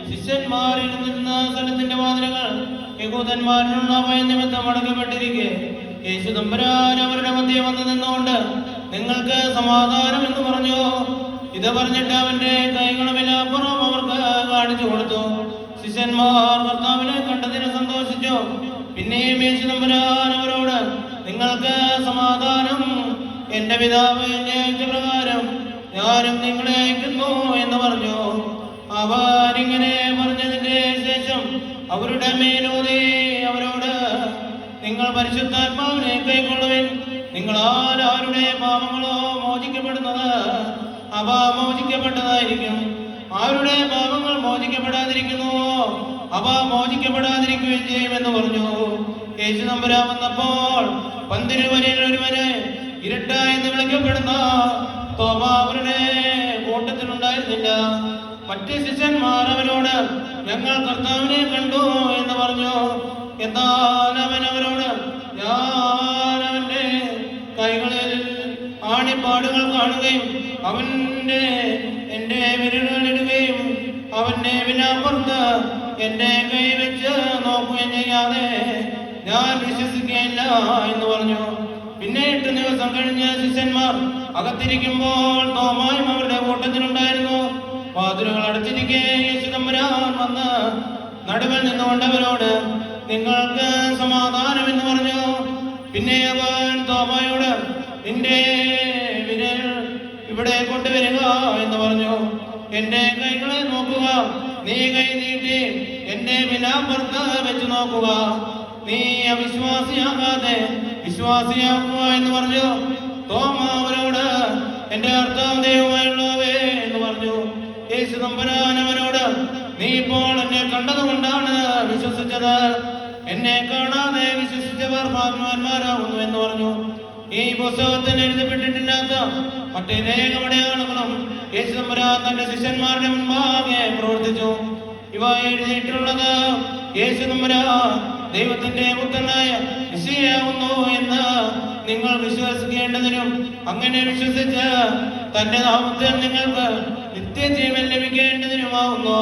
ശിഷ്യന്മാരിൽ നിന്ന് സ്ഥലത്തിന്റെ വാതിലുകൾ യഹൂദന്മാരിലുള്ള ഭയനിമിത്തം അടക്കപ്പെട്ടിരിക്കെ യേശു തമ്പുരാൻ അവരുടെ മധ്യേ വന്നു നിന്നുകൊണ്ട് നിങ്ങൾക്ക് സമാധാനം എന്ന് പറഞ്ഞു. ഇത് പറഞ്ഞിട്ട് അവന്റെ കൈകളും വിലാപ്പുറം അവർക്ക് കാണിച്ചു കൊടുത്തു. ശിഷ്യന്മാർ കർത്താവിനെ കണ്ടതിന് സന്തോഷിച്ചു. പിന്നെയും യേശു തമ്പുരാൻ അവരോട് നിങ്ങൾക്ക് സമാധാനം, എന്റെ പിതാവ് എന്നെ അയച്ച പ്രകാരം ഞാനും നിങ്ങളെ അയക്കുന്നു എന്ന് പറഞ്ഞു. അവരിങ്ങനെ പറഞ്ഞതിന്റെ ശേഷം അവരുടെ മേലൂതി അവരോട്, നിങ്ങൾ പരിശുദ്ധാത്മാവിനെ കൈക്കൊള്ളുവിൻ. നിങ്ങളാൽ ആരുടെ പാപങ്ങളോ മോചിക്കപ്പെടുന്നത് അവ മോചിക്കപ്പെട്ടതായിരിക്കും. ആരുടെ പാപങ്ങൾ മോചിക്കപ്പെടാതിരിക്കുന്നുവോ അവ മോചിക്കപ്പെടാതിരിക്കുകയും ചെയ്യുമെന്ന് പറഞ്ഞു. യേശു തമ്പുരാൻ വന്നപ്പോൾ പന്തിരുവരിൽ ഒരുവന് ഇരട്ട എന്ന് വിളിക്കപ്പെടുന്ന തോമ അവരുടെ കൂട്ടത്തിലുണ്ടായിരുന്നില്ല. മറ്റ് ശിഷ്യന്മാർ അവരോട് ഞങ്ങൾ കർത്താവിനെ കണ്ടു എന്ന് പറഞ്ഞു. എന്നാൽ അവൻ അവരോട്, ഞാൻ അവന്റെ കൈകളിൽ ആണിപ്പാടുകൾ കാണുകയും എന്റെ വിരലുകളിടുകയും അവന്റെ വിലാപ്പുറത്ത് എന്റെ കൈ വെച്ച് നോക്കുകയും ചെയ്യാതെ ഞാൻ വിശ്വസിക്കുകയില്ല എന്ന് പറഞ്ഞു. പിന്നെ 8 ദിവസം കഴിഞ്ഞ് ശിഷ്യന്മാർ അകത്തിരിക്കുമ്പോൾ തോമായും അവരുടെ കൂട്ടത്തിലുണ്ടായിരുന്നു. വാതിലുകൾ അടച്ചിരിക്കെ യേശു തമ്പുരാൻ വന്ന് നടുവിൽ നിന്നുകൊണ്ട് അവരോട് നിങ്ങൾക്ക് സമാധാനം എന്ന് പറഞ്ഞു. പിന്നെ അവൻ തോമായോട് നിന്റെ വിരൽ ഇവിടെ കൊണ്ടുവരിക എന്ന് പറഞ്ഞു. എന്റെ കൈകളെ നോക്കുക, നീ കൈ നീട്ടി എന്റെ വിലാപ്പുറത്ത് വെച്ച് നോക്കുക. നീ അവിശ്വാസിയാകാതെ വിശ്വാസിയാക്കുക എന്ന് പറഞ്ഞു. തോമ അവരോട് എന്റെ കർത്താവ് ദൈവമായുള്ളവേ എന്ന് പറഞ്ഞു. യേശു തമ്പുരാൻ അവനോട്, നീ ഇപ്പോൾ എന്നെ കണ്ടതുകൊണ്ടാണ് വിശ്വസിച്ചത്. എന്നെ കാണാതെ വിശ്വസിച്ചവർ ഭാഗ്യവാന്മാരാകുന്നു എന്ന് പറഞ്ഞു. ഈ പുസ്തകത്തിൽ എഴുതപ്പെട്ടിട്ടില്ലാത്ത മറ്റേകം അടയാളങ്ങളും യേശു തമ്പുരാൻ തന്റെ ശിഷ്യന്മാരുടെ മുൻപാകെ പ്രവർത്തിച്ചു. ഇവ എഴുതിയിട്ടുള്ളത് യേശു തമ്പുരാൻ ദൈവത്തിന്റെ പുത്രനായ മെസ്സിയാകുന്നു എന്ന് നിങ്ങൾ വിശ്വസിക്കേണ്ടതിനും അങ്ങനെ വിശ്വസിച്ച് തന്റെ നാമത്തിൽ നിങ്ങൾക്ക് നിത്യജീവൻ ലഭിക്കേണ്ടതിനുമാകുന്നു.